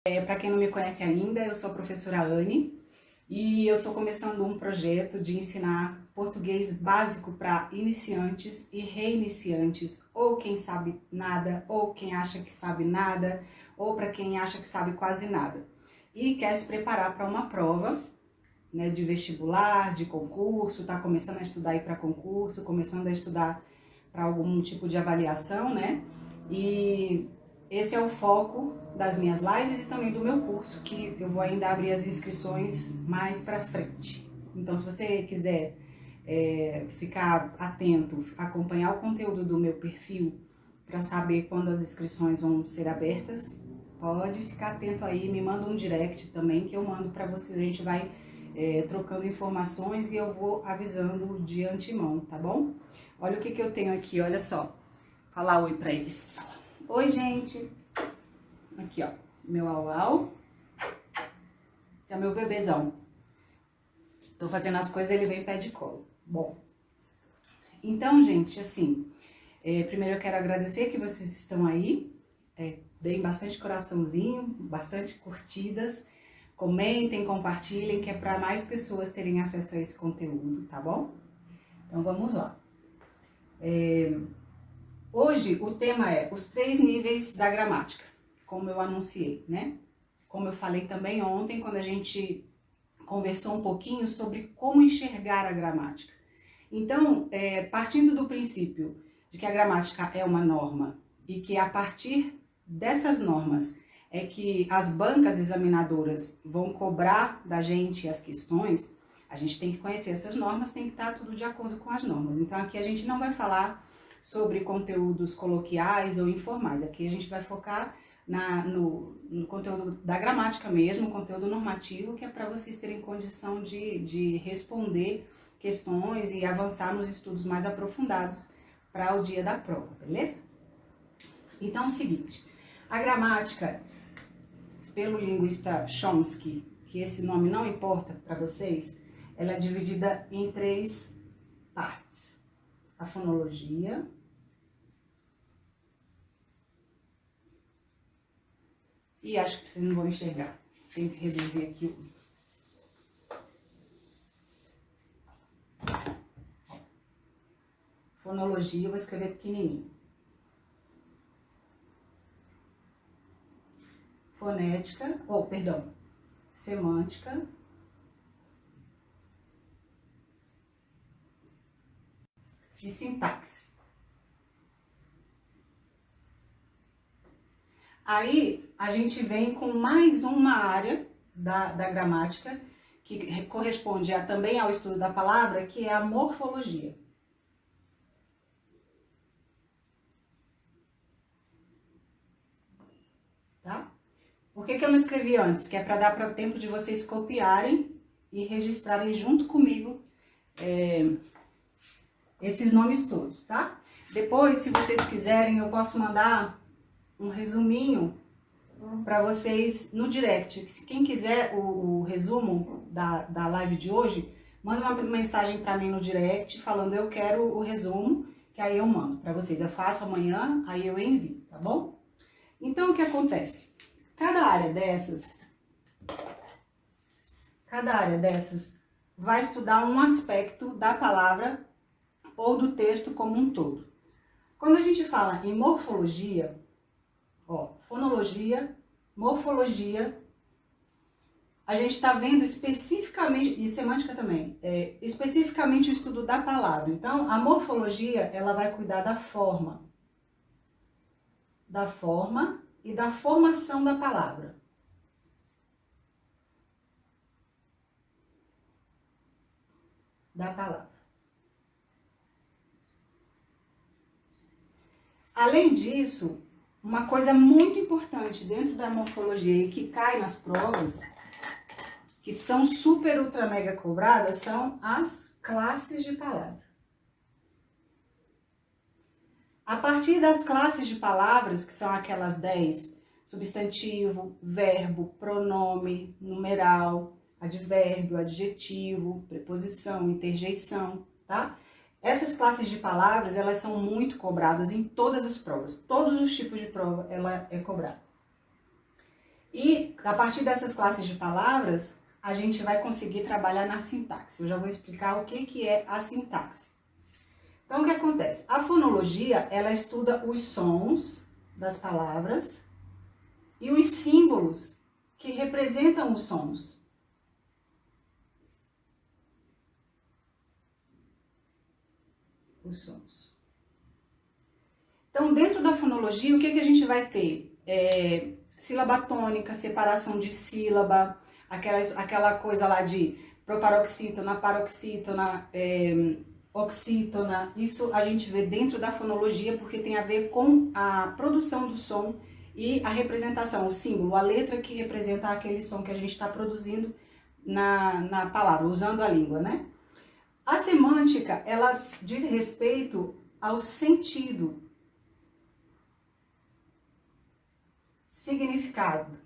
Para quem não me conhece ainda, eu sou a professora Anne e eu estou começando um projeto de ensinar português básico para iniciantes e reiniciantes, ou quem sabe nada, ou quem acha que sabe nada, ou para quem acha que sabe quase nada. E quer se preparar para uma prova, né, de vestibular, de concurso, está começando a estudar aí para concurso, começando a estudar para algum tipo de avaliação, né? E esse é o foco das minhas lives e também do meu curso, que eu vou ainda abrir as inscrições mais para frente. Então, se você quiser ficar atento, acompanhar o conteúdo do meu perfil para saber quando as inscrições vão ser abertas, pode ficar atento aí, me manda um direct também que eu mando para você, a gente vai trocando informações e eu vou avisando de antemão, tá bom? Olha o que eu tenho aqui, olha só. Falar oi pra eles. Oi, gente. Aqui, ó. Meu au-au. Esse é o meu bebezão. Tô fazendo as coisas, ele vem pé de colo. Bom. Então, gente, assim, primeiro eu quero agradecer que vocês estão aí. Deem bastante coraçãozinho, bastante curtidas. Comentem, compartilhem, que é para mais pessoas terem acesso a esse conteúdo, tá bom? Então, vamos lá. Hoje o tema é os 3 níveis da gramática, como eu anunciei, né? Como eu falei também ontem, quando a gente conversou um pouquinho sobre como enxergar a gramática. Então, partindo do princípio de que a gramática é uma norma e que a partir dessas normas é que as bancas examinadoras vão cobrar da gente as questões, a gente tem que conhecer essas normas, tem que estar tudo de acordo com as normas. Então, aqui a gente não vai falar sobre conteúdos coloquiais ou informais. Aqui a gente vai focar no conteúdo da gramática mesmo, conteúdo normativo, que é para vocês terem condição de responder questões e avançar nos estudos mais aprofundados para o dia da prova, beleza? Então é o seguinte, a gramática, pelo linguista Chomsky, que esse nome não importa para vocês, ela é dividida em 3 partes. A fonologia, e acho que vocês não vão enxergar, tenho que reduzir aqui fonologia, eu vou escrever pequenininho. Fonética, semântica, e sintaxe. Aí, a gente vem com mais uma área da gramática, que corresponde também ao estudo da palavra, que é a morfologia. Tá? Por que eu não escrevi antes? Que é para dar para tempo de vocês copiarem e registrarem junto comigo esses nomes todos, tá? Depois, se vocês quiserem, eu posso mandar um resuminho para vocês no direct. Quem quiser o resumo da live de hoje, manda uma mensagem para mim no direct falando eu quero o resumo, que aí eu mando para vocês. Eu faço amanhã, aí eu envio, tá bom? Então, o que acontece? Cada área dessas vai estudar um aspecto da palavra ou do texto como um todo. Quando a gente fala em morfologia, fonologia, morfologia, a gente está vendo especificamente, e semântica também, especificamente o estudo da palavra. Então, a morfologia, ela vai cuidar da forma e da formação da palavra. Além disso, uma coisa muito importante dentro da morfologia e que cai nas provas, que são super, ultra, mega cobradas, são as classes de palavra. A partir das classes de palavras, que são aquelas 10, substantivo, verbo, pronome, numeral, advérbio, adjetivo, preposição, interjeição, tá? Essas classes de palavras, elas são muito cobradas em todas as provas. Todos os tipos de prova, ela é cobrada. E a partir dessas classes de palavras, a gente vai conseguir trabalhar na sintaxe. Eu já vou explicar o que é a sintaxe. Então, o que acontece? A fonologia, ela estuda os sons das palavras e os símbolos que representam os sons. Os sons. Então, dentro da fonologia, o que a gente vai ter? Sílaba tônica, separação de sílaba, aquela coisa lá de proparoxítona, paroxítona, oxítona. Isso a gente vê dentro da fonologia porque tem a ver com a produção do som e a representação, o símbolo, a letra que representa aquele som que a gente está produzindo na palavra, usando a língua, né? A semântica, ela diz respeito ao sentido, significado.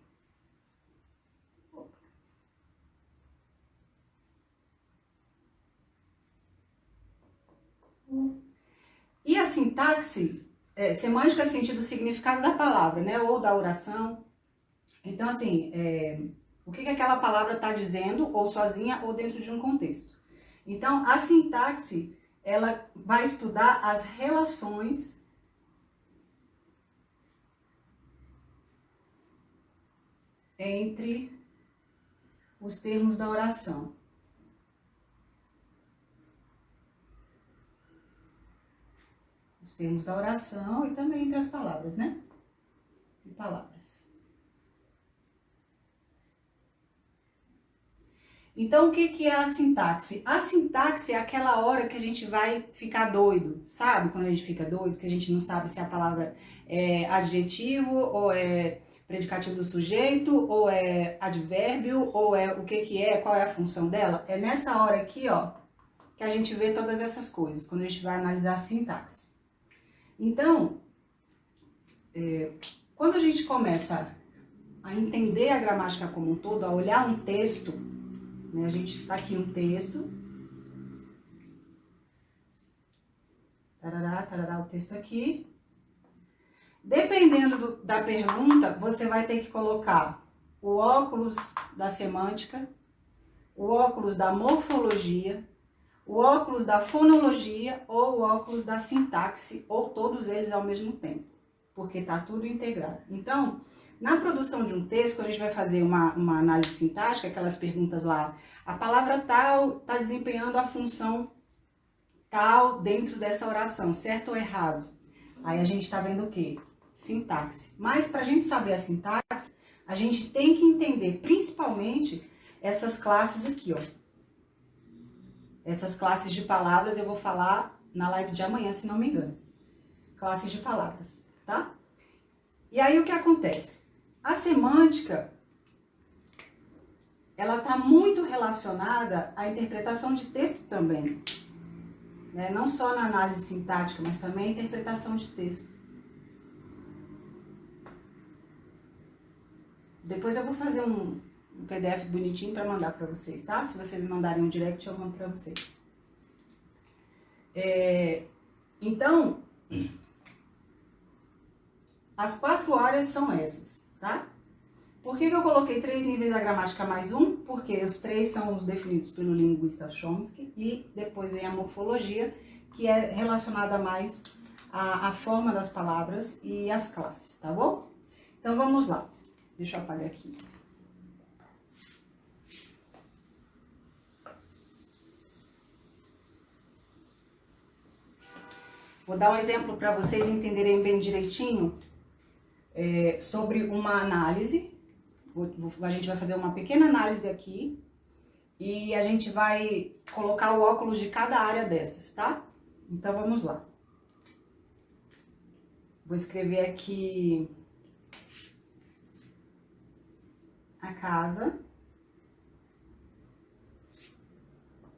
E a sintaxe, semântica é sentido, significado da palavra, né? Ou da oração. Então, assim, o que aquela palavra está dizendo, ou sozinha, ou dentro de um contexto. Então, a sintaxe, ela vai estudar as relações entre os termos da oração. Os termos da oração e também entre as palavras, né? E palavras. Então, o que é a sintaxe? A sintaxe é aquela hora que a gente vai ficar doido, sabe? Quando a gente fica doido, que a gente não sabe se a palavra é adjetivo, ou é predicativo do sujeito, ou é advérbio, ou é o que é, qual é a função dela. É nessa hora aqui, ó, que a gente vê todas essas coisas, quando a gente vai analisar a sintaxe. Então, quando a gente começa a entender a gramática como um todo, a olhar um texto, né, a gente está aqui um texto, tarará, o texto aqui. Dependendo da pergunta, você vai ter que colocar o óculos da semântica, o óculos da morfologia, o óculos da fonologia ou o óculos da sintaxe, ou todos eles ao mesmo tempo, porque está tudo integrado. Então, na produção de um texto, a gente vai fazer uma análise sintática, aquelas perguntas lá, a palavra tal está desempenhando a função tal dentro dessa oração, certo ou errado? Aí a gente está vendo o quê? Sintaxe. Mas para a gente saber a sintaxe, a gente tem que entender principalmente essas classes aqui, ó. Essas classes de palavras eu vou falar na live de amanhã, se não me engano. Classes de palavras, tá? E aí o que acontece? A semântica, ela está muito relacionada à interpretação de texto também. Né? Não só na análise sintática, mas também a interpretação de texto. Depois eu vou fazer um PDF bonitinho para mandar para vocês, tá? Se vocês me mandarem um direct, eu mando para vocês. Então, as 4 áreas são essas, tá? Por que eu coloquei 3 níveis da gramática mais um? Porque os 3 são os definidos pelo linguista Chomsky e depois vem a morfologia, que é relacionada mais à forma das palavras e às classes, tá bom? Então vamos lá. Deixa eu apagar aqui. Vou dar um exemplo para vocês entenderem bem direitinho sobre uma análise. A gente vai fazer uma pequena análise aqui e a gente vai colocar o óculos de cada área dessas, tá? Então vamos lá. Vou escrever aqui a casa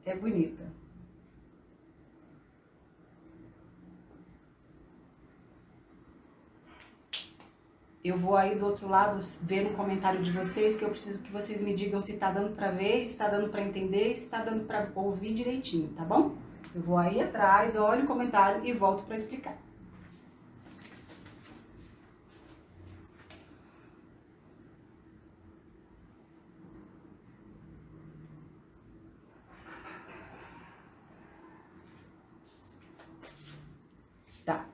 é bonita. Eu vou aí do outro lado ver no comentário de vocês, que eu preciso que vocês me digam se tá dando pra ver, se tá dando pra entender, se tá dando pra ouvir direitinho, tá bom? Eu vou aí atrás, olho o comentário e volto pra explicar.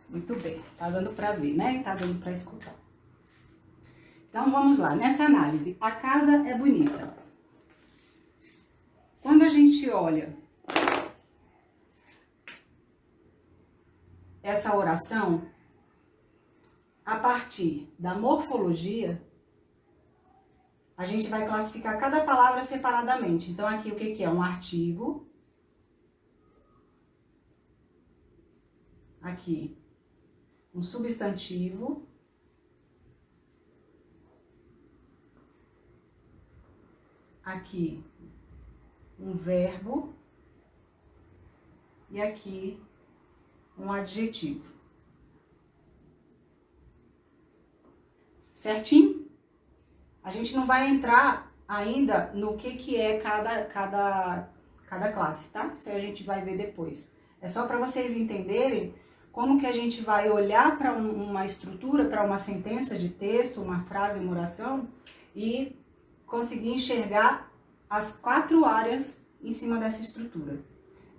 Muito bem, tá dando pra ver, né? Tá dando pra escutar. Então, vamos lá. Nessa análise, a casa é bonita. Quando a gente olha essa oração, a partir da morfologia, a gente vai classificar cada palavra separadamente. Então, aqui o que é? Um artigo. Aqui, um substantivo. Aqui, um verbo. E aqui, um adjetivo. Certinho? A gente não vai entrar ainda no que é cada classe, tá? Isso aí a gente vai ver depois. É só para vocês entenderem como que a gente vai olhar para uma estrutura, para uma sentença de texto, uma frase, uma oração, e conseguir enxergar as 4 áreas em cima dessa estrutura.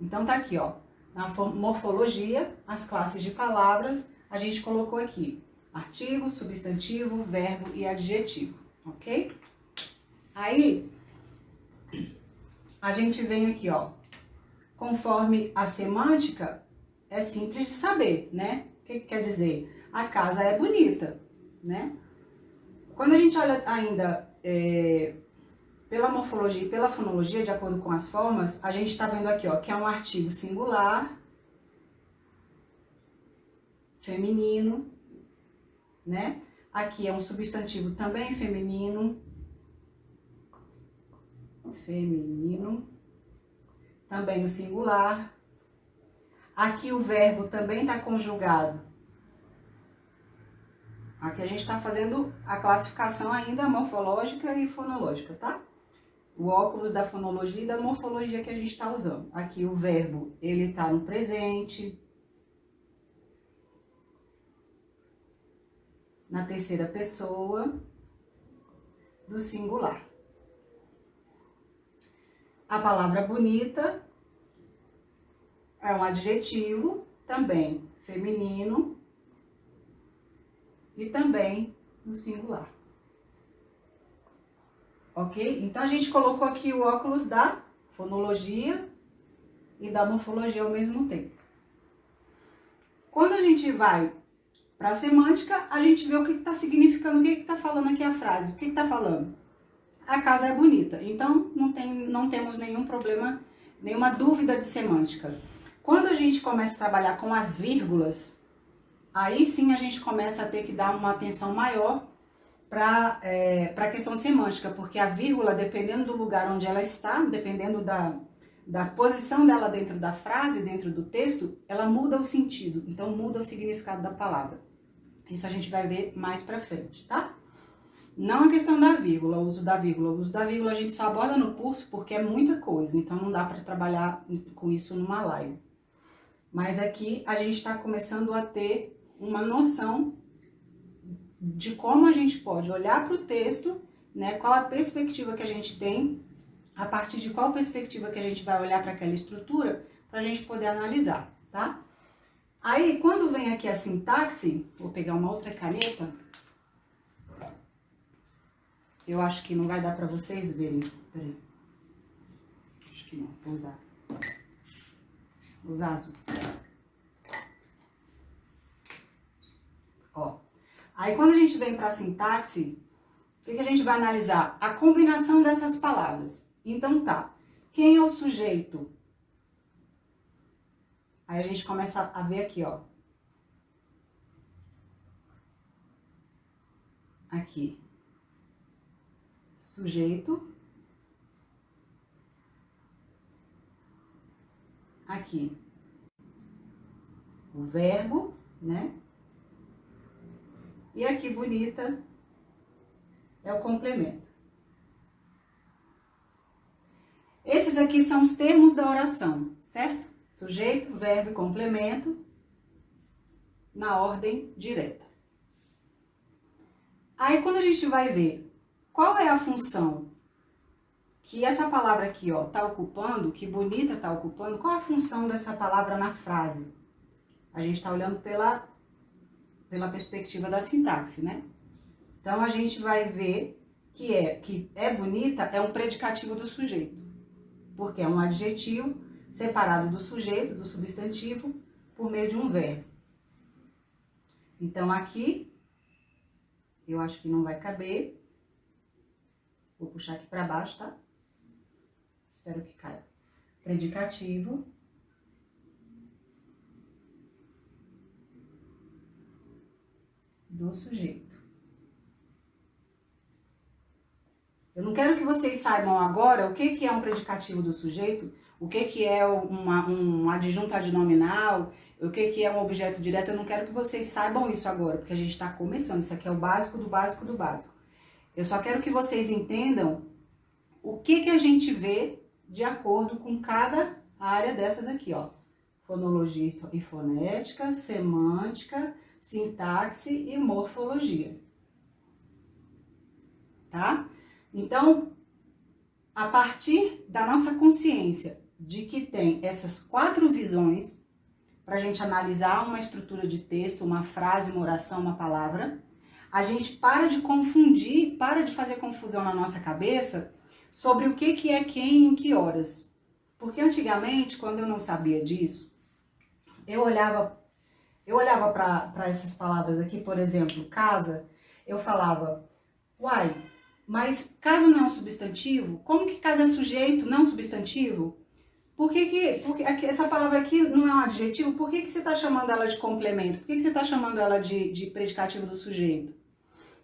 Então tá aqui, ó, na morfologia, as classes de palavras, a gente colocou aqui artigo, substantivo, verbo e adjetivo, ok? Aí, a gente vem aqui, ó, conforme a semântica, é simples de saber, né? O que quer dizer? A casa é bonita, né? Quando a gente olha ainda pela morfologia e pela fonologia, de acordo com as formas, a gente tá vendo aqui, ó, que é um artigo singular, feminino, né? Aqui é um substantivo também feminino, também no singular. Aqui o verbo também está conjugado. Aqui a gente está fazendo a classificação ainda morfológica e fonológica, tá? O óculos da fonologia e da morfologia que a gente está usando. Aqui o verbo, ele está no presente, na terceira pessoa do singular. A palavra bonita é um adjetivo, também feminino e também no singular. Ok? Então, a gente colocou aqui o óculos da fonologia e da morfologia ao mesmo tempo. Quando a gente vai para a semântica, a gente vê o que está significando, o que está falando aqui a frase, o que está falando. A casa é bonita, então não temos nenhum problema, nenhuma dúvida de semântica. Quando a gente começa a trabalhar com as vírgulas, aí sim a gente começa a ter que dar uma atenção maior para a questão semântica, porque a vírgula, dependendo do lugar onde ela está, dependendo da posição dela dentro da frase, dentro do texto, ela muda o sentido, então muda o significado da palavra. Isso a gente vai ver mais pra frente, tá? Não a questão da vírgula, o uso da vírgula. O uso da vírgula a gente só aborda no curso porque é muita coisa, então não dá para trabalhar com isso numa live. Mas aqui a gente está começando a ter uma noção de como a gente pode olhar para o texto, né? Qual a perspectiva que a gente tem, a partir de qual perspectiva que a gente vai olhar para aquela estrutura, para a gente poder analisar, tá? Aí, quando vem aqui a sintaxe, vou pegar uma outra caneta. Eu acho que não vai dar para vocês verem. Peraí. Acho que não, vou usar. Vou usar azul. Ó. Aí, quando a gente vem para a sintaxe, o que a gente vai analisar? A combinação dessas palavras. Então, tá. Quem é o sujeito? Aí a gente começa a ver aqui, ó. Aqui. Sujeito. Aqui. O verbo, né? E aqui, bonita, é o complemento. Esses aqui são os termos da oração, certo? Sujeito, verbo e complemento, na ordem direta. Aí, quando a gente vai ver qual é a função que essa palavra aqui, ó, tá ocupando, que bonita tá ocupando, qual é a função dessa palavra na frase? A gente tá olhando pela pela perspectiva da sintaxe, né? Então, a gente vai ver que é bonita é um predicativo do sujeito, porque é um adjetivo separado do sujeito, do substantivo, por meio de um verbo. Então, aqui, eu acho que não vai caber. Vou puxar aqui para baixo, tá? Espero que caia. Predicativo do sujeito. Eu não quero que vocês saibam agora o que é um predicativo do sujeito, o que é um adjunto adnominal, o que é um objeto direto. Eu não quero que vocês saibam isso agora, porque a gente está começando. Isso aqui é o básico do básico do básico. Eu só quero que vocês entendam o que a gente vê de acordo com cada área dessas aqui, ó. Fonologia e fonética, semântica, sintaxe e morfologia. Tá? Então, a partir da nossa consciência de que tem essas 4 visões, para a gente analisar uma estrutura de texto, uma frase, uma oração, uma palavra, a gente para de confundir, para de fazer confusão na nossa cabeça sobre o que é quem e em que horas. Porque antigamente, quando eu não sabia disso, eu olhava para essas palavras aqui, por exemplo, casa, eu falava, uai, mas casa não é um substantivo? Como que casa é sujeito, não substantivo? Porque essa palavra aqui não é um adjetivo? Por que você está chamando ela de complemento? Por que você está chamando ela de predicativo do sujeito?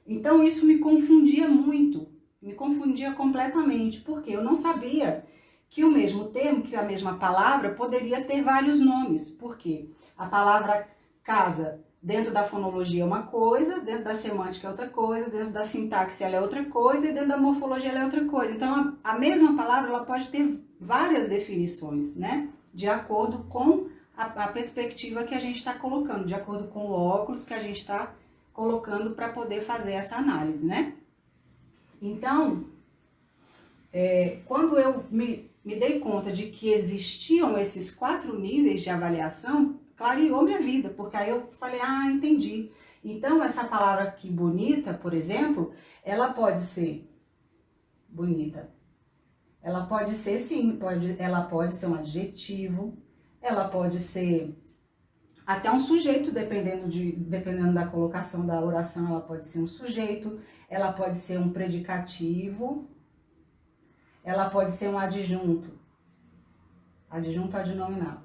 Então, isso me confundia muito, me confundia completamente, porque eu não sabia que o mesmo termo, que a mesma palavra, poderia ter vários nomes. Por quê? A palavra casa, dentro da fonologia é uma coisa, dentro da semântica é outra coisa, dentro da sintaxe ela é outra coisa, e dentro da morfologia ela é outra coisa. Então, a mesma palavra ela pode ter várias definições, né? De acordo com a perspectiva que a gente está colocando, de acordo com o óculos que a gente está colocando para poder fazer essa análise, né? Então, quando eu me dei conta de que existiam esses 4 níveis de avaliação, clareou minha vida, porque aí eu falei, entendi. Então, essa palavra aqui, bonita, por exemplo, ela pode ser bonita. Ela pode ser, sim, ela pode ser um adjetivo, ela pode ser até um sujeito, dependendo da colocação da oração, ela pode ser um sujeito, ela pode ser um predicativo, ela pode ser um adjunto adnominal.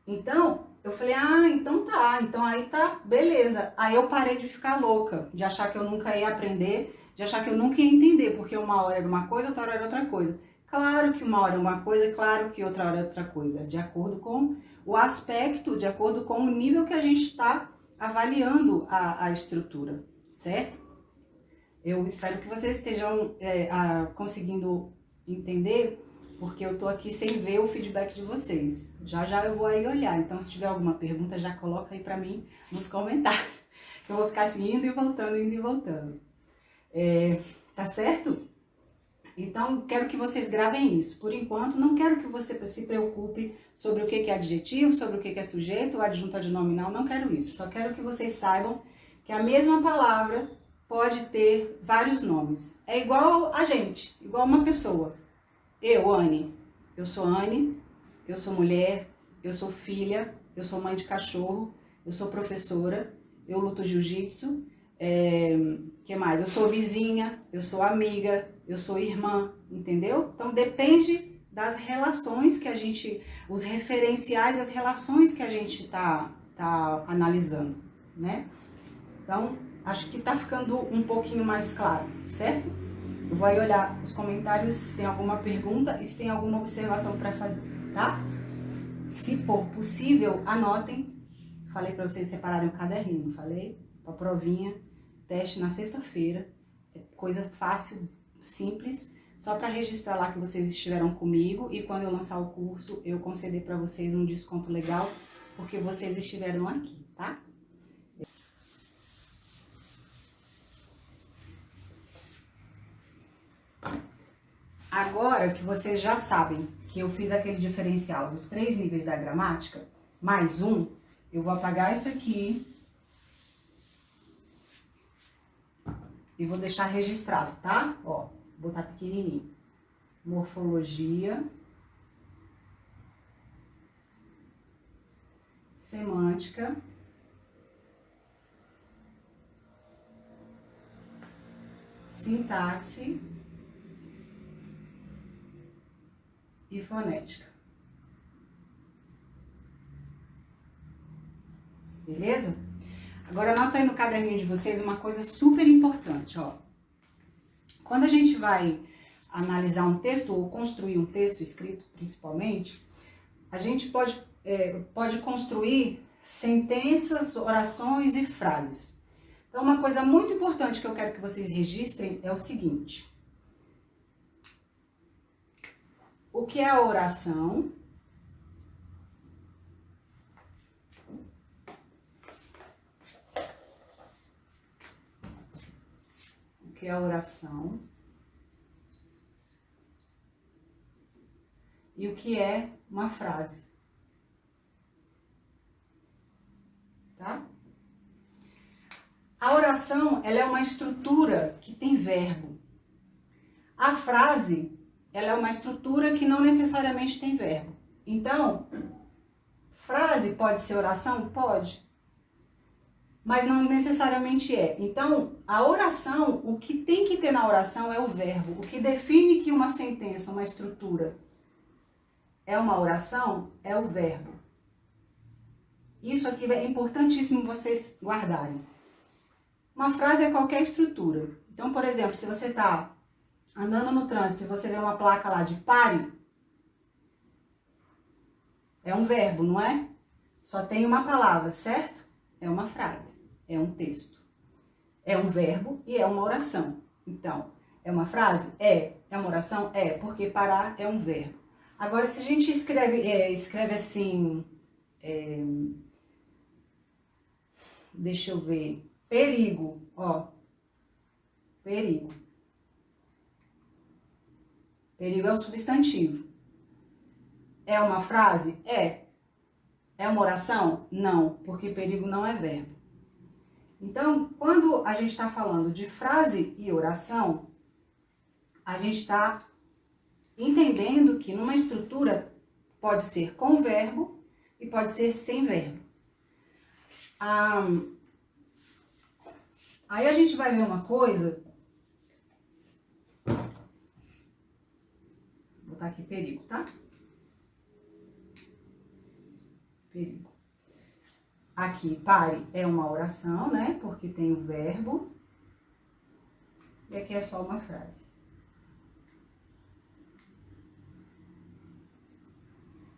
Então, eu falei, então tá, então aí tá, beleza. Aí eu parei de ficar louca, de achar que eu nunca ia aprender, de achar que eu nunca ia entender, porque uma hora era uma coisa, outra hora era outra coisa. Claro que uma hora é uma coisa, claro que outra hora é outra coisa, de acordo com o aspecto, de acordo com o nível que a gente está avaliando a estrutura, certo? Eu espero que vocês estejam conseguindo entender, porque eu tô aqui sem ver o feedback de vocês. Já eu vou aí olhar, então se tiver alguma pergunta, já coloca aí pra mim nos comentários. Eu vou ficar assim, indo e voltando. Tá certo? Então, quero que vocês gravem isso. Por enquanto, não quero que você se preocupe sobre o que é adjetivo, sobre o que é sujeito, adjunto adnominal, não quero isso. Só quero que vocês saibam que a mesma palavra pode ter vários nomes. É igual a gente, igual uma pessoa. Eu, Anne, eu sou Anne, eu sou mulher, eu sou filha, eu sou mãe de cachorro, eu sou professora, eu luto jiu-jitsu, que mais? Eu sou vizinha, eu sou amiga, eu sou irmã, entendeu? Então depende das relações que a gente, os referenciais, as relações que a gente tá analisando, né? Então, acho que tá ficando um pouquinho mais claro, certo? Eu vou aí olhar os comentários se tem alguma pergunta e se tem alguma observação para fazer, tá? Se for possível, anotem. Falei para vocês separarem o caderninho, falei? A provinha, teste na sexta-feira. É coisa fácil, simples, só para registrar lá que vocês estiveram comigo e quando eu lançar o curso, eu conceder para vocês um desconto legal, porque vocês estiveram aqui, tá? Agora que vocês já sabem que eu fiz aquele diferencial dos 3 níveis da gramática, mais um, Eu vou apagar isso aqui e vou deixar registrado, tá? Ó, vou botar pequenininho. Morfologia, semântica, sintaxe e fonética. Beleza? Agora anota aí no caderninho de vocês uma coisa super importante, ó. Quando a gente vai analisar um texto ou construir um texto escrito, principalmente, a gente pode construir sentenças, orações e frases. Então, uma coisa muito importante que eu quero que vocês registrem é o seguinte. O que é a oração? O que é a oração? E o que é uma frase? Tá? A oração, ela é uma estrutura que tem verbo. A frase, ela é uma estrutura que não necessariamente tem verbo. Então, frase pode ser oração? Pode. Mas não necessariamente é. Então, a oração, o que tem que ter na oração é o verbo. O que define que uma sentença, uma estrutura é uma oração, é o verbo. Isso aqui é importantíssimo vocês guardarem. Uma frase é qualquer estrutura. Então, por exemplo, se você está andando no trânsito e você vê uma placa lá de pare, é um verbo, não é? Só tem uma palavra, certo? É uma frase, é um texto. É um verbo e é uma oração. Então, é uma frase? É. É uma oração? É, porque parar é um verbo. Agora, se a gente escreve assim, deixa eu ver, perigo, ó, perigo. Perigo é o substantivo. É uma frase? É. É uma oração? Não, porque perigo não é verbo. Então, quando a gente está falando de frase e oração, a gente está entendendo que numa estrutura pode ser com verbo e pode ser sem verbo. Aí a gente vai ver uma coisa. Vou botar aqui perigo, tá? Perigo. Aqui, pare é uma oração, né? Porque tem o verbo. E aqui é só uma frase.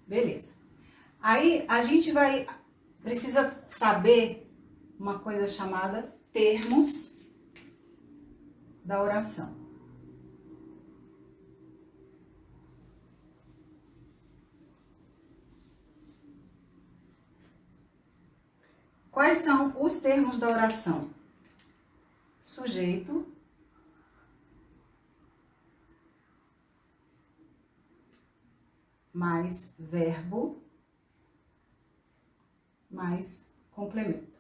Beleza. Aí a gente precisa saber uma coisa chamada termos da oração. Quais são os termos da oração? Sujeito, mais verbo, mais complemento.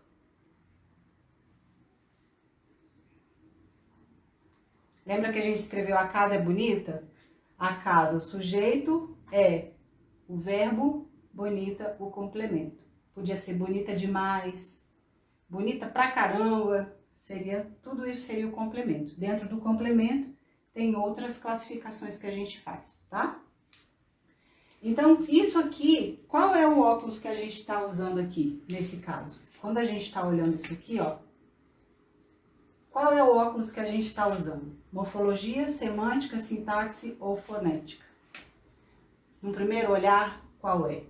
Lembra que a gente escreveu a casa é bonita? A casa, o sujeito é o verbo, bonita, o complemento. Podia ser bonita demais, bonita pra caramba, tudo isso seria o complemento. Dentro do complemento tem outras classificações que a gente faz, tá? Então, isso aqui, qual é o óculos que a gente está usando aqui, nesse caso? Quando a gente está olhando isso aqui, ó, qual é o óculos que a gente está usando? Morfologia, semântica, sintaxe ou fonética? No primeiro olhar, qual é?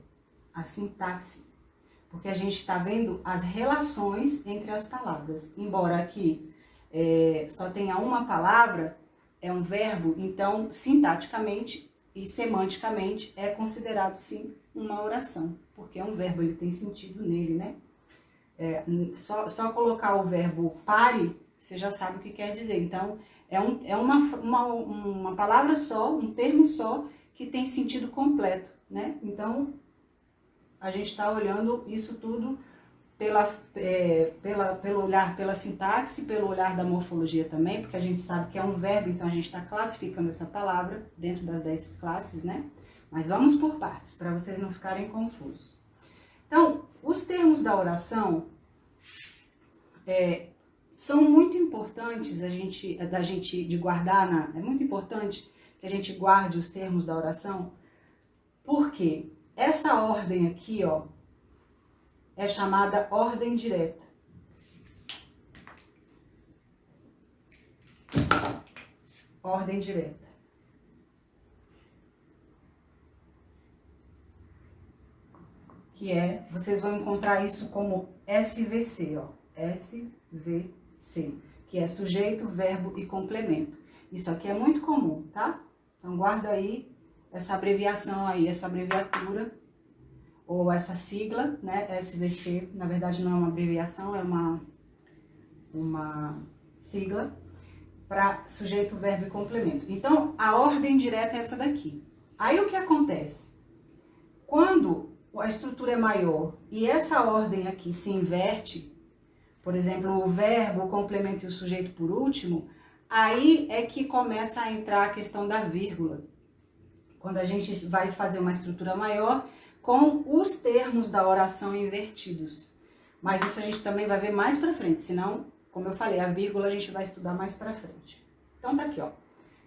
A sintaxe. Porque a gente está vendo as relações entre as palavras. Embora aqui só tenha uma palavra, é um verbo, então, sintaticamente e semanticamente é considerado, sim, uma oração. Porque é um verbo, ele tem sentido nele, né? Só colocar o verbo pare, você já sabe o que quer dizer. Então, é uma palavra só, um termo só, que tem sentido completo, né? Então, a gente está olhando isso tudo pelo olhar, pela sintaxe, pelo olhar da morfologia também, porque a gente sabe que é um verbo, então a gente está classificando essa palavra dentro das 10 classes, né? Mas vamos por partes, para vocês não ficarem confusos. Então, os termos da oração são muito importantes de guardar, é muito importante que a gente guarde os termos da oração, porque essa ordem aqui, ó, é chamada ordem direta. Ordem direta. Que vocês vão encontrar isso como SVC, ó. SVC, que é sujeito, verbo e complemento. Isso aqui é muito comum, tá? Então, guarda aí essa abreviação aí, essa abreviatura, ou essa sigla, né? SVC, na verdade não é uma abreviação, é uma sigla para sujeito, verbo e complemento. Então, a ordem direta é essa daqui. Aí, o que acontece? Quando a estrutura é maior e essa ordem aqui se inverte, por exemplo, o verbo, o complemento e o sujeito por último, aí é que começa a entrar a questão da vírgula. Quando a gente vai fazer uma estrutura maior com os termos da oração invertidos. Mas isso a gente também vai ver mais pra frente, senão, como eu falei, a vírgula a gente vai estudar mais pra frente. Então tá aqui, ó.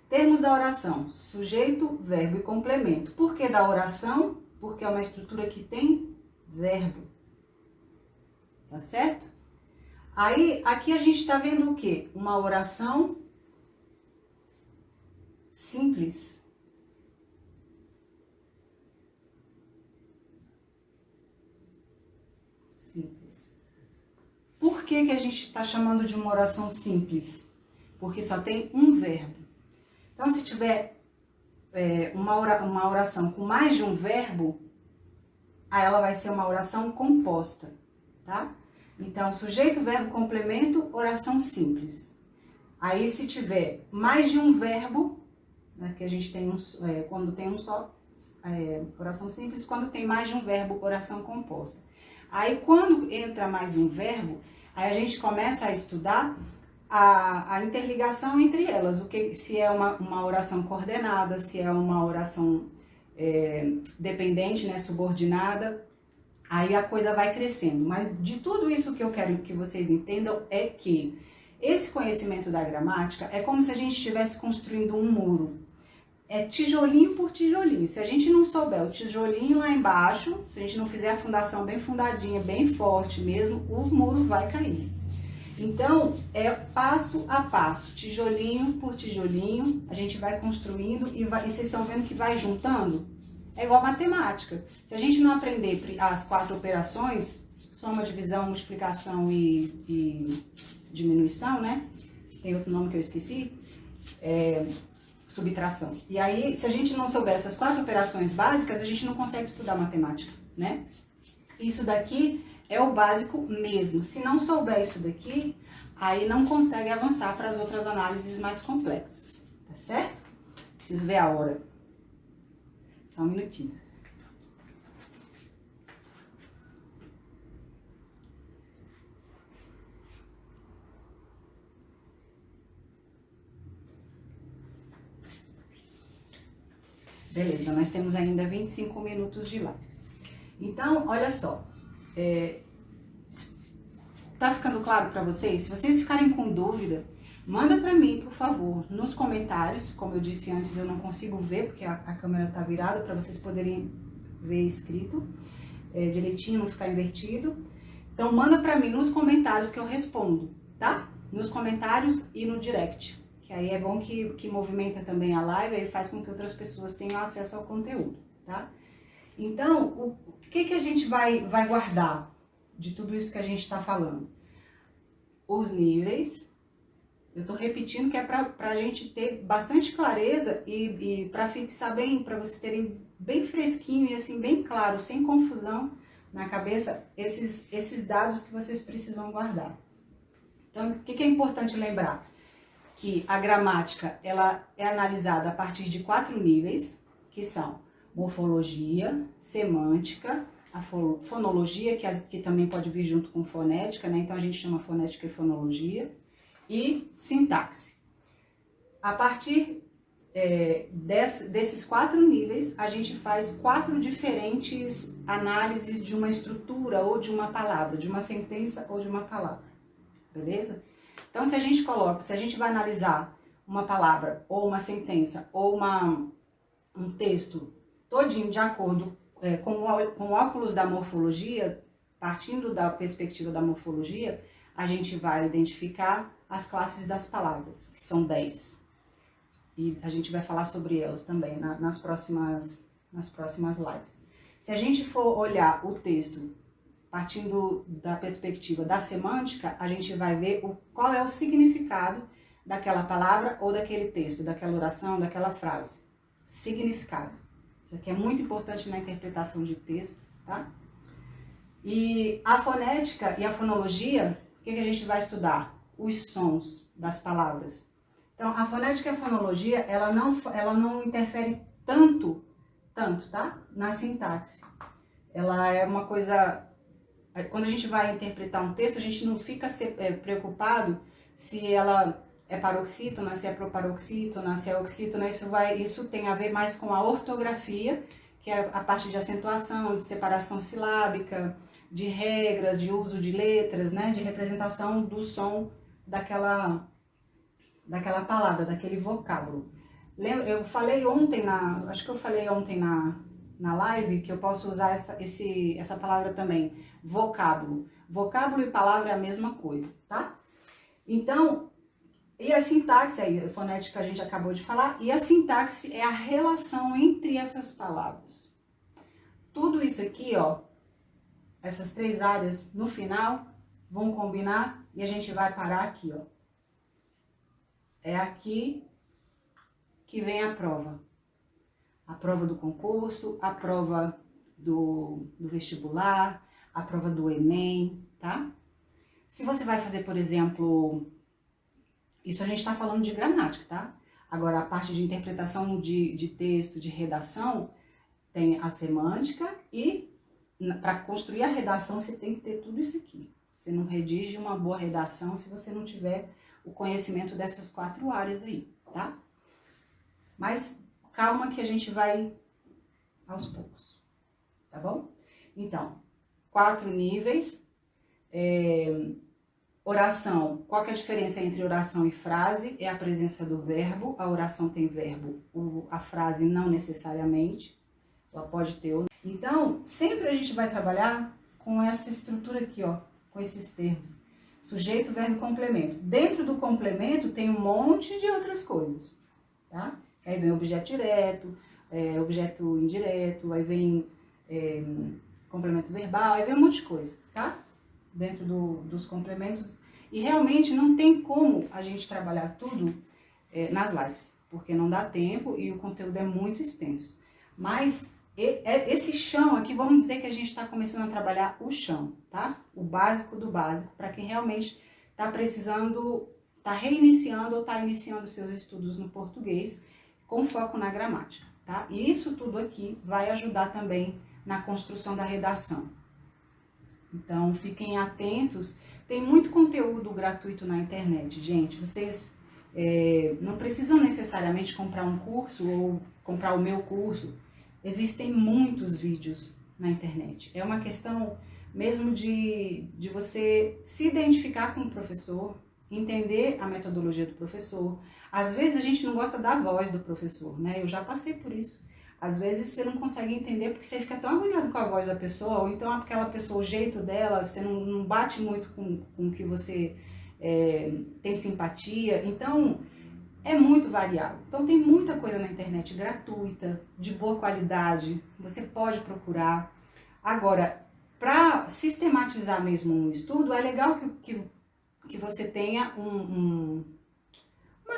Termos da oração, sujeito, verbo e complemento. Por que da oração? Porque é uma estrutura que tem verbo. Tá certo? Aí, aqui a gente tá vendo o quê? Uma oração simples. Simples. Por que que a gente está chamando de uma oração simples? Porque só tem um verbo. Então, se tiver uma oração com mais de um verbo, aí ela vai ser uma oração composta, tá? Então, sujeito, verbo, complemento, oração simples. Aí, se tiver mais de um verbo, né, que a gente tem quando tem um só, oração simples, quando tem mais de um verbo, oração composta. Aí, quando entra mais um verbo, aí a gente começa a estudar a interligação entre elas, se é uma oração coordenada, se é uma oração dependente, né, subordinada, aí a coisa vai crescendo. Mas de tudo isso que eu quero que vocês entendam é que esse conhecimento da gramática é como se a gente estivesse construindo um muro. É tijolinho por tijolinho. Se a gente não souber o tijolinho lá embaixo, se a gente não fizer a fundação bem fundadinha, bem forte mesmo, o muro vai cair. Então, é passo a passo, tijolinho por tijolinho, a gente vai construindo e vocês estão vendo que vai juntando? É igual matemática. Se a gente não aprender as 4 operações, soma, divisão, multiplicação e diminuição, né? Tem outro nome que eu esqueci. Subtração. E aí, se a gente não souber essas 4 operações básicas, a gente não consegue estudar matemática, né? Isso daqui é o básico mesmo. Se não souber isso daqui, aí não consegue avançar para as outras análises mais complexas, tá certo? Preciso ver a hora. Só um minutinho. Beleza, nós temos ainda 25 minutos de live. Então, olha só. Tá ficando claro para vocês? Se vocês ficarem com dúvida, manda para mim, por favor, nos comentários. Como eu disse antes, eu não consigo ver, porque a câmera tá virada, para vocês poderem ver escrito direitinho, não ficar invertido. Então, manda para mim nos comentários que eu respondo, tá? Nos comentários e no direct. Que aí é bom que movimenta também a live e faz com que outras pessoas tenham acesso ao conteúdo, tá? Então, o que a gente vai guardar de tudo isso que a gente está falando? Os níveis. Eu tô repetindo que é pra gente ter bastante clareza e para fixar bem, para vocês terem bem fresquinho e assim, bem claro, sem confusão na cabeça, esses dados que vocês precisam guardar. Então, o que é importante lembrar? Que a gramática, ela é analisada a partir de 4 níveis, que são morfologia, semântica, a fonologia, que também pode vir junto com fonética, né? Então a gente chama fonética e fonologia, e sintaxe. A partir desses 4 níveis, a gente faz 4 diferentes análises de uma estrutura ou de uma palavra, de uma sentença ou de uma palavra, beleza? Então, se a gente vai analisar uma palavra ou uma sentença ou um texto todinho de acordo com o óculos da morfologia, partindo da perspectiva da morfologia, a gente vai identificar as classes das palavras, que são 10. E a gente vai falar sobre elas também nas próximas lives. Se a gente for olhar o texto partindo da perspectiva da semântica, a gente vai ver qual é o significado daquela palavra ou daquele texto, daquela oração, daquela frase. Significado. Isso aqui é muito importante na interpretação de texto, tá? E a fonética e a fonologia, o que a gente vai estudar? Os sons das palavras. Então, a fonética e a fonologia, ela não interfere tanto, tá? Na sintaxe. Ela é uma coisa... Quando a gente vai interpretar um texto, a gente não fica preocupado se ela é paroxítona, se é proparoxítona, se é oxítona. Isso tem a ver mais com a ortografia, que é a parte de acentuação, de separação silábica, de regras, de uso de letras, né? De representação do som daquela palavra, daquele vocábulo. Eu falei ontem, acho que eu falei ontem na live, que eu posso usar essa palavra também, vocábulo. Vocábulo e palavra é a mesma coisa, tá? Então, e a sintaxe, a fonética a gente acabou de falar, e a sintaxe é a relação entre essas palavras. Tudo isso aqui, ó, essas 3 áreas, no final, vão combinar e a gente vai parar aqui, ó. É aqui que vem a prova. A prova do concurso, a prova do vestibular, a prova do Enem, tá? Se você vai fazer, por exemplo, isso a gente tá falando de gramática, tá? Agora, a parte de interpretação de texto, de redação, tem a semântica e para construir a redação você tem que ter tudo isso aqui. Você não redige uma boa redação se você não tiver o conhecimento dessas 4 áreas aí, tá? Mas calma que a gente vai aos poucos, tá bom? Então, 4 níveis. Oração, qual que é a diferença entre oração e frase? É a presença do verbo. A oração tem verbo, a frase não necessariamente. Ela pode ter outro. Então, sempre a gente vai trabalhar com essa estrutura aqui, ó, com esses termos. Sujeito, verbo e complemento. Dentro do complemento tem um monte de outras coisas, tá? Aí vem objeto direto, objeto indireto, aí vem complemento verbal, aí vem um monte de coisa, tá? Dentro dos complementos. E realmente não tem como a gente trabalhar tudo nas lives, porque não dá tempo e o conteúdo é muito extenso. Mas esse chão aqui, vamos dizer que a gente está começando a trabalhar o chão, tá? O básico do básico, para quem realmente está precisando, está reiniciando ou está iniciando seus estudos no português, com foco na gramática, tá? E isso tudo aqui vai ajudar também na construção da redação. Então, fiquem atentos. Tem muito conteúdo gratuito na internet, gente. Vocês não precisam necessariamente comprar um curso ou comprar o meu curso. Existem muitos vídeos na internet. É uma questão mesmo de você se identificar com o professor, entender a metodologia do professor. Às vezes a gente não gosta da voz do professor, né? Eu já passei por isso. Às vezes você não consegue entender porque você fica tão agoniado com a voz da pessoa, ou então aquela pessoa, o jeito dela, você não bate muito com o que você tem simpatia. Então, é muito variável. Então, tem muita coisa na internet gratuita, de boa qualidade, você pode procurar. Agora, para sistematizar mesmo um estudo, é legal que você tenha uma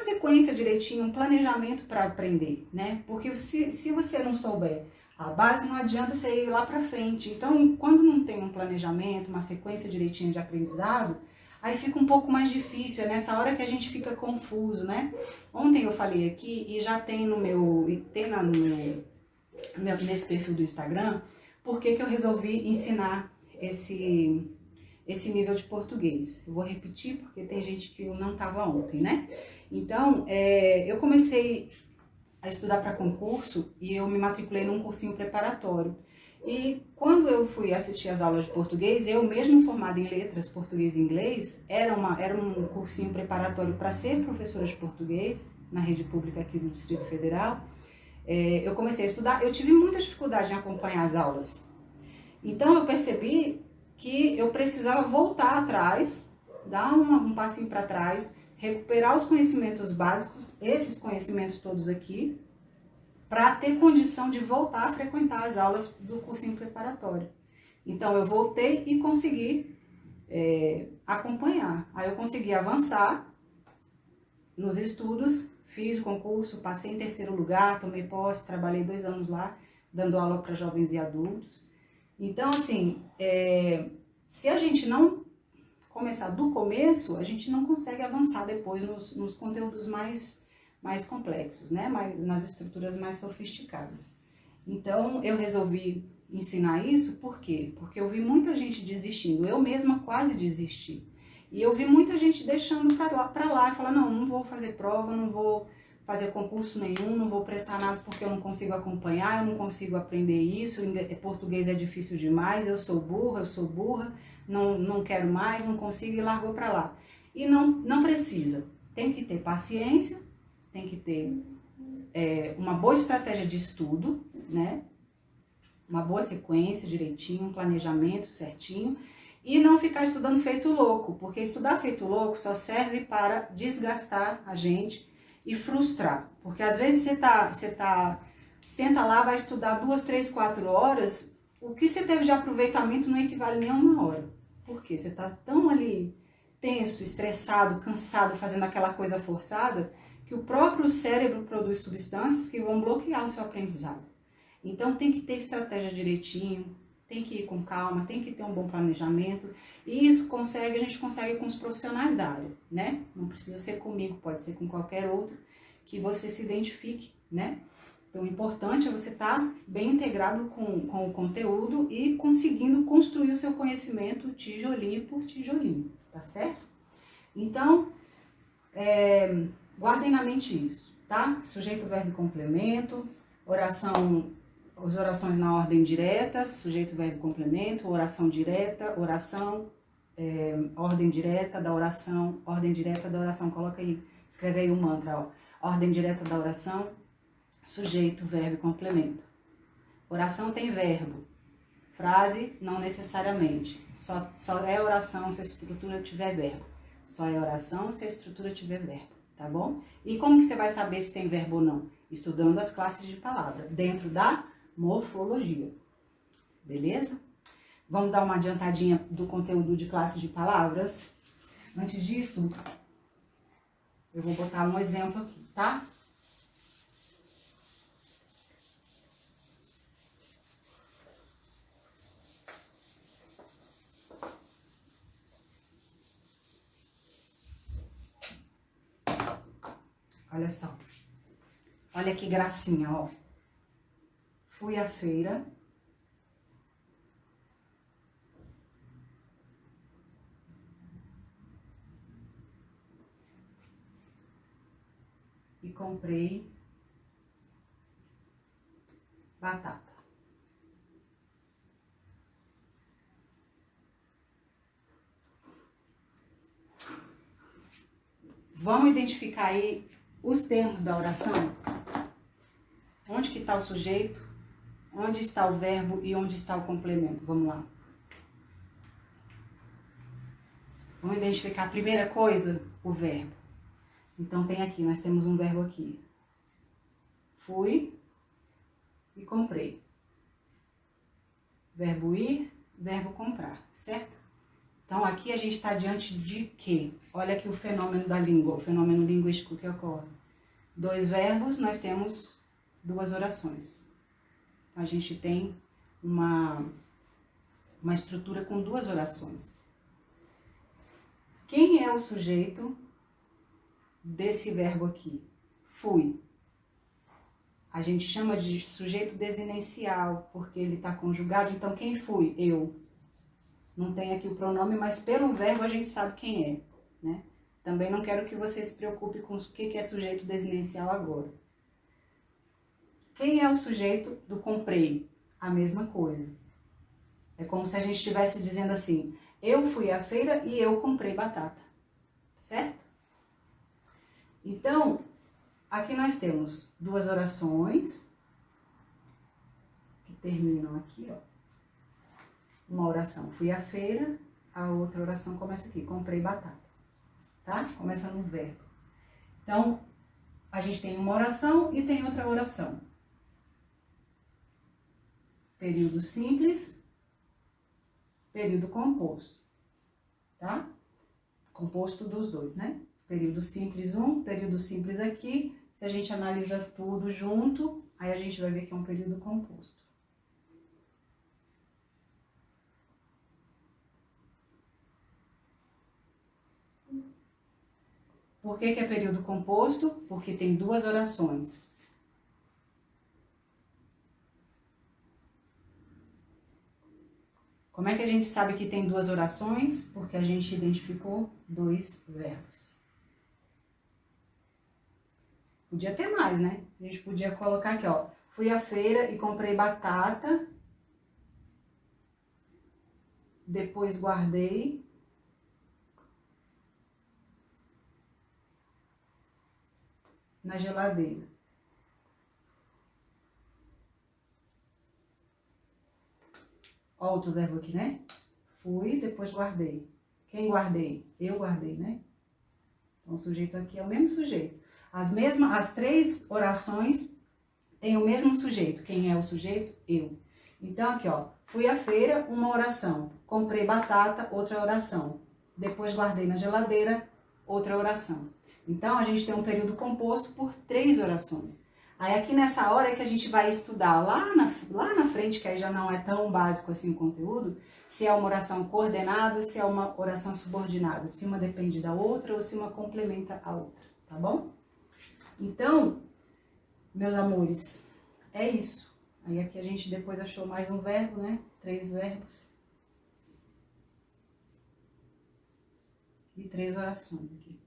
sequência direitinho, um planejamento para aprender, né? Porque se você não souber a base, não adianta você ir lá para frente. Então, quando não tem um planejamento, uma sequência direitinho de aprendizado, aí fica um pouco mais difícil, é nessa hora que a gente fica confuso, né? Ontem eu falei aqui e já tem nesse perfil do Instagram por que que eu resolvi ensinar esse nível de português. Eu vou repetir porque tem gente que não estava ontem, né? Então, eu comecei a estudar para concurso e eu me matriculei num cursinho preparatório. E quando eu fui assistir às aulas de português, eu mesmo formada em letras, português e inglês, era um cursinho preparatório para ser professora de português na rede pública aqui do Distrito Federal. Eu comecei a estudar, eu tive muita dificuldade em acompanhar as aulas. Então eu percebi que eu precisava voltar atrás, dar um passinho para trás, recuperar os conhecimentos básicos, esses conhecimentos todos aqui, para ter condição de voltar a frequentar as aulas do cursinho preparatório. Então eu voltei e consegui acompanhar. Aí eu consegui avançar nos estudos, fiz o concurso, passei em 3º lugar, tomei posse, trabalhei 2 anos lá, dando aula para jovens e adultos. Então, assim, se a gente não começar do começo, a gente não consegue avançar depois nos conteúdos mais complexos, né? Nas estruturas mais sofisticadas. Então, eu resolvi ensinar isso, por quê? Porque eu vi muita gente desistindo, eu mesma quase desisti. E eu vi muita gente deixando para lá e falar, não vou fazer prova, não vou fazer concurso nenhum, não vou prestar nada porque eu não consigo acompanhar, eu não consigo aprender isso, português é difícil demais, eu sou burra, não quero mais, não consigo, e largou para lá. E não precisa, tem que ter paciência, tem que ter uma boa estratégia de estudo, né? Uma boa sequência direitinho, um planejamento certinho, e não ficar estudando feito louco, porque estudar feito louco só serve para desgastar a gente e frustrar. Porque às vezes você senta lá, vai estudar 2, 3, 4 horas, o que você teve de aproveitamento não equivale nem a 1 hora. Por quê? Você está tão ali tenso, estressado, cansado, fazendo aquela coisa forçada, que o próprio cérebro produz substâncias que vão bloquear o seu aprendizado. Então tem que ter estratégia direitinho, tem que ir com calma, tem que ter um bom planejamento, e isso a gente consegue com os profissionais da área, né? Não precisa ser comigo, pode ser com qualquer outro que você se identifique, né? Então o importante é você estar bem integrado com o conteúdo e conseguindo construir o seu conhecimento tijolinho por tijolinho, tá certo? Então, guardem na mente isso, tá? Sujeito, verbo e complemento, as orações na ordem direta, sujeito, verbo, complemento, oração direta, ordem direta da oração, coloca aí, escreve aí o mantra, ó. Ordem direta da oração, sujeito, verbo e complemento. Oração tem verbo, frase não necessariamente, só é oração se a estrutura tiver verbo, só é oração se a estrutura tiver verbo, tá bom? E como que você vai saber se tem verbo ou não? Estudando as classes de palavra, dentro da morfologia, beleza? Vamos dar uma adiantadinha do conteúdo de classe de palavras. Antes disso, eu vou botar um exemplo aqui, tá? Olha só. Olha que gracinha, ó. Fui à feira. E comprei batata. Vamos identificar aí os termos da oração? Onde que está o sujeito? Onde está o verbo e onde está o complemento? Vamos lá. Vamos identificar a primeira coisa, o verbo. Então tem aqui, nós temos um verbo aqui. Fui e comprei. Verbo ir, verbo comprar, certo? Então aqui a gente está diante de quê? Olha aqui o fenômeno da língua, o fenômeno linguístico que ocorre. 2 verbos, nós temos 2 orações. Então, a gente tem uma estrutura com 2 orações. Quem é o sujeito desse verbo aqui? Fui. A gente chama de sujeito desinencial, porque ele está conjugado. Então, quem fui? Eu. Não tem aqui o pronome, mas pelo verbo a gente sabe quem é, né? Também não quero que você se preocupe com o que é sujeito desinencial agora. Quem é o sujeito do comprei? A mesma coisa. É como se a gente estivesse dizendo assim, eu fui à feira e eu comprei batata, certo? Então, aqui nós temos duas orações, que terminam aqui, ó. Uma oração, fui à feira, a outra oração começa aqui, comprei batata, tá? Começa no verbo. Então, a gente tem uma oração e tem outra oração. Período simples, período composto, tá? Composto dos dois, né? Período simples 1, período simples aqui. Se a gente analisa tudo junto, aí a gente vai ver que é um período composto. Por que é período composto? Porque tem duas orações. Como é que a gente sabe que tem duas orações? Porque a gente identificou dois verbos. Podia ter mais, né? A gente podia colocar aqui, ó. Fui à feira e comprei batata. Depois guardei. Na geladeira. Ó, outro verbo aqui, né? Fui, depois guardei. Quem guardei? Eu guardei, né? Então, o sujeito aqui é o mesmo sujeito. As três orações têm o mesmo sujeito. Quem é o sujeito? Eu. Então, aqui, ó. Fui à feira, uma oração. Comprei batata, outra oração. Depois guardei na geladeira, outra oração. Então, a gente tem um período composto por três orações. Aí, aqui nessa hora é que a gente vai estudar lá na frente, que aí já não é tão básico assim o conteúdo, se é uma oração coordenada, se é uma oração subordinada, se uma depende da outra ou se uma complementa a outra, tá bom? Então, meus amores, é isso. Aí aqui a gente depois achou mais um verbo, né? 3 verbos. E 3 orações aqui.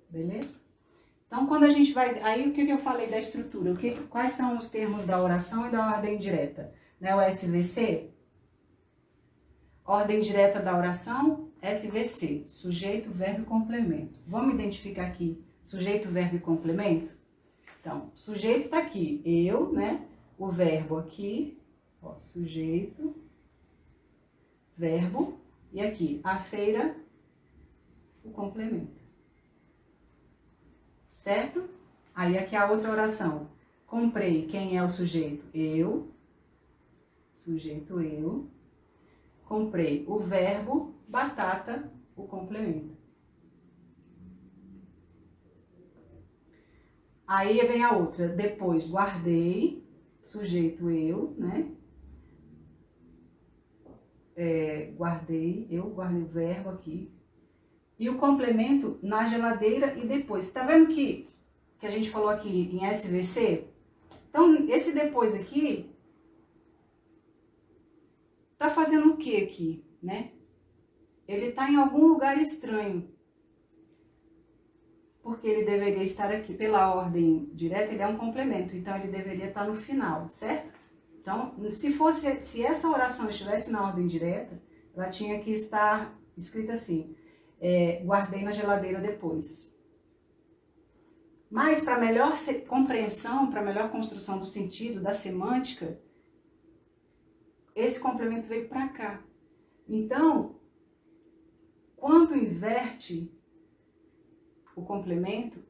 Beleza? Então, quando a gente vai... Aí, o que eu falei da estrutura? Quais são os termos da oração e da ordem direta? Né? O SVC? Ordem direta da oração, SVC. Sujeito, verbo e complemento. Vamos identificar aqui sujeito, verbo e complemento? Então, sujeito tá aqui. Eu, né? O verbo aqui. Ó, sujeito, verbo. E aqui, a feira, o complemento. Certo? Aí aqui a outra oração. Comprei, quem é o sujeito? Eu. Sujeito eu. Comprei o verbo, batata, o complemento. Aí vem a outra. Depois guardei, sujeito eu, né? Guardei o verbo aqui. E o complemento na geladeira e depois. Tá vendo que a gente falou aqui em SVC? Então, esse depois aqui tá fazendo o que aqui, né? Ele tá em algum lugar estranho. Porque ele deveria estar aqui pela ordem direta, ele é um complemento. Então, ele deveria estar no final, certo? Então, se essa oração estivesse na ordem direta, ela tinha que estar escrita assim. Guardei na geladeira depois. Mas para melhor compreensão, para melhor construção do sentido, da semântica, esse complemento veio para cá. Então, quando inverte o complemento,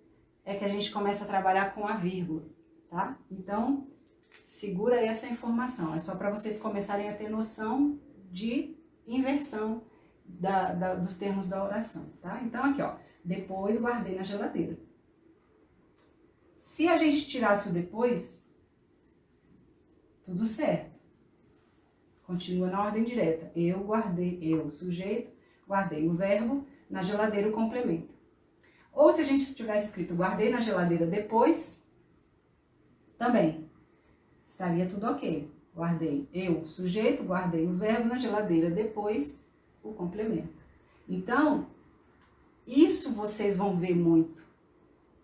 é que a gente começa a trabalhar com a vírgula, tá? Então, segura aí essa informação. É só para vocês começarem a ter noção de inversão dos termos da oração, tá? Então, aqui, ó, depois guardei na geladeira. Se a gente tirasse o depois, tudo certo. Continua na ordem direta. Eu guardei, eu, sujeito, guardei o verbo, na geladeira o complemento. Ou se a gente tivesse escrito guardei na geladeira depois, também estaria tudo ok. Guardei eu, sujeito, guardei o verbo na geladeira depois, o complemento. Então, isso vocês vão ver muito.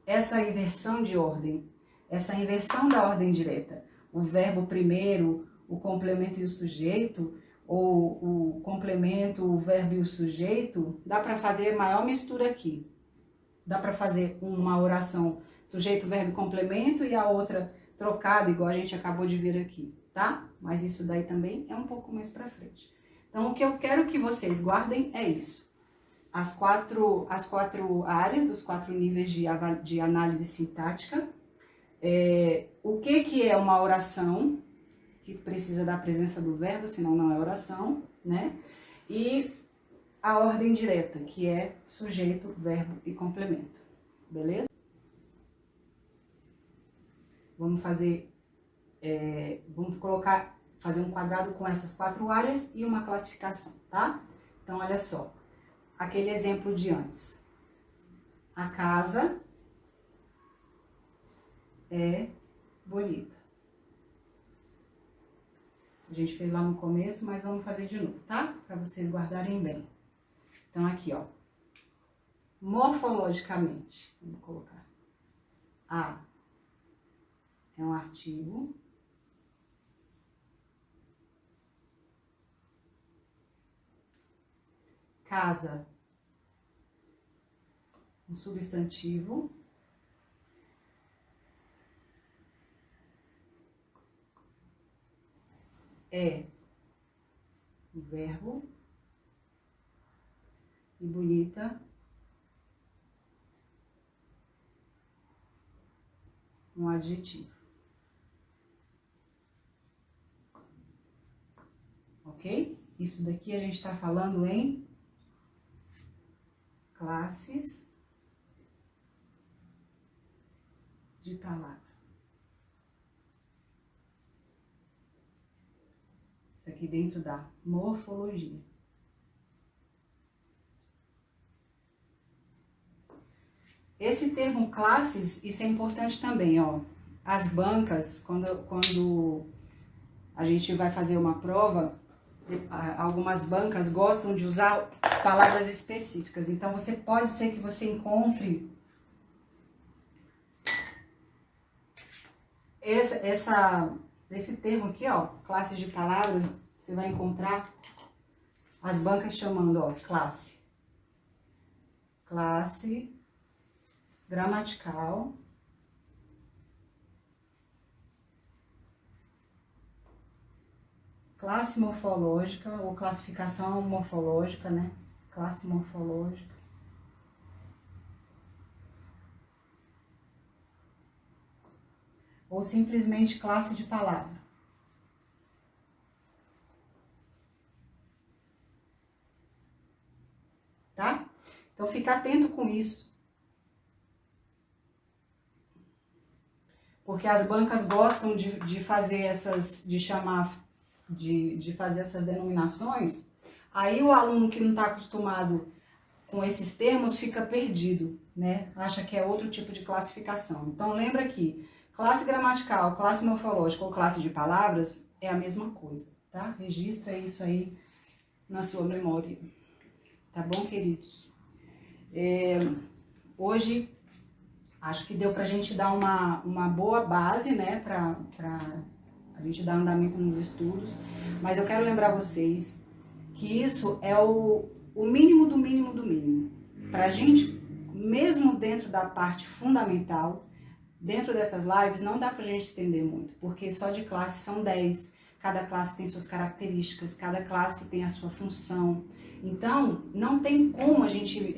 Essa inversão de ordem, essa inversão da ordem direta. O verbo primeiro, o complemento e o sujeito, ou o complemento, o verbo e o sujeito, dá para fazer maior mistura aqui. Dá para fazer uma oração sujeito, verbo e complemento e a outra trocada, igual a gente acabou de ver aqui, tá? Mas isso daí também é um pouco mais para frente. Então, o que eu quero que vocês guardem é isso. As quatro áreas, os 4 níveis de análise sintática. O que é uma oração, que precisa da presença do verbo, senão não é oração, né? E a ordem direta, que é sujeito, verbo e complemento. Beleza? Vamos fazer, fazer um quadrado com essas 4 áreas e uma classificação, tá? Então, olha só. Aquele exemplo de antes. A casa é bonita. A gente fez lá no começo, mas vamos fazer de novo, tá? Para vocês guardarem bem. Então, aqui, ó. Morfologicamente, vamos colocar. A é um artigo. Casa, um substantivo. É o verbo. E bonita, um adjetivo. Ok? Isso daqui a gente está falando em classes de palavra. Isso aqui dentro da morfologia. Esse termo classes, isso é importante também, ó. As bancas, quando a gente vai fazer uma prova, algumas bancas gostam de usar palavras específicas. Então, pode ser que você encontre esse termo aqui, ó, classes de palavras, você vai encontrar as bancas chamando, ó, classe gramatical, classe morfológica ou classificação morfológica, né? Classe morfológica. Ou simplesmente classe de palavra. Tá? Então, fica atento com isso. Porque as bancas gostam de fazer essas, de fazer essas denominações. Aí o aluno que não está acostumado com esses termos fica perdido, né? Acha que é outro tipo de classificação. Então, lembra que classe gramatical, classe morfológica ou classe de palavras é a mesma coisa, tá? Registra isso aí na sua memória. Tá bom, queridos? Hoje, acho que deu pra gente dar uma boa base, né? Pra a gente dar andamento nos estudos. Mas eu quero lembrar vocês que isso é o mínimo do mínimo do mínimo. Pra gente, mesmo dentro da parte fundamental, dentro dessas lives, não dá pra gente estender muito, porque só de classe são 10. Cada classe tem suas características, cada classe tem a sua função. Então, não tem como a gente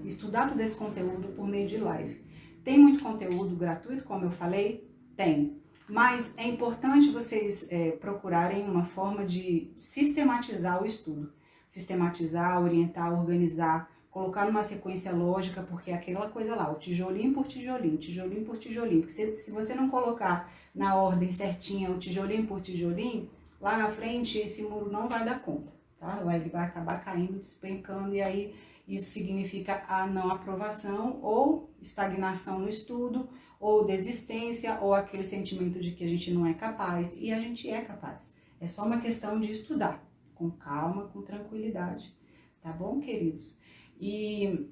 estudar todo esse conteúdo por meio de live. Tem muito conteúdo gratuito, como eu falei? Tem. Mas é importante vocês procurarem uma forma de sistematizar o estudo. Sistematizar, orientar, organizar, colocar numa sequência lógica, porque é aquela coisa lá, o tijolinho por tijolinho, tijolinho por tijolinho. Porque se você não colocar na ordem certinha, o tijolinho por tijolinho, lá na frente esse muro não vai dar conta, tá? Ele vai acabar caindo, despencando, e aí isso significa a não aprovação ou estagnação no estudo, ou desistência, ou aquele sentimento de que a gente não é capaz, e a gente é capaz. É só uma questão de estudar, com calma, com tranquilidade, tá bom, queridos? E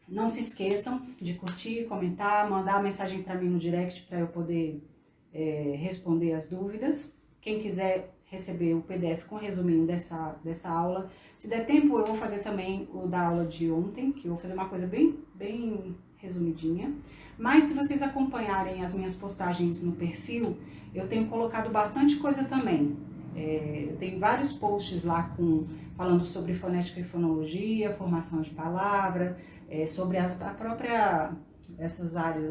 não se esqueçam de curtir, comentar, mandar mensagem para mim no direct para eu poder responder as dúvidas. Quem quiser receber o PDF com resuminho dessa aula, se der tempo eu vou fazer também o da aula de ontem, que eu vou fazer uma coisa bem resumidinha. Mas se vocês acompanharem as minhas postagens no perfil, eu tenho colocado bastante coisa também. Eu tenho vários posts lá falando sobre fonética e fonologia, formação de palavra, sobre as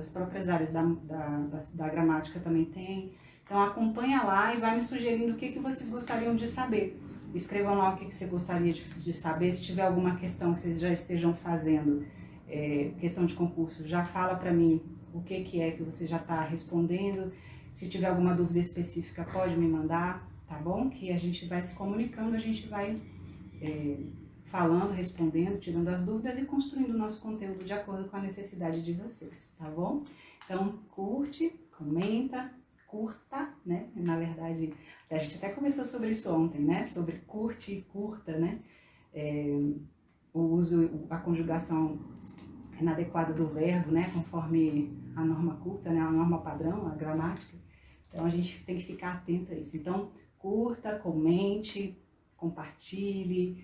próprias áreas da gramática também tem. Então acompanha lá e vai me sugerindo o que vocês gostariam de saber. Escrevam lá o que você gostaria de saber. Se tiver alguma questão que vocês já estejam fazendo, questão de concurso, já fala para mim o que é que você já está respondendo. Se tiver alguma dúvida específica, pode me mandar, tá bom? Que a gente vai se comunicando, a gente vai falando, respondendo, tirando as dúvidas e construindo o nosso conteúdo de acordo com a necessidade de vocês, tá bom? Então, curte, comenta, curta, né? Na verdade, a gente até conversou sobre isso ontem, né? Sobre curte e curta, né? O uso, a conjugação inadequada do verbo, né? Conforme a norma culta, né? A norma padrão, a gramática. Então, a gente tem que ficar atento a isso. Então, curta, comente, compartilhe,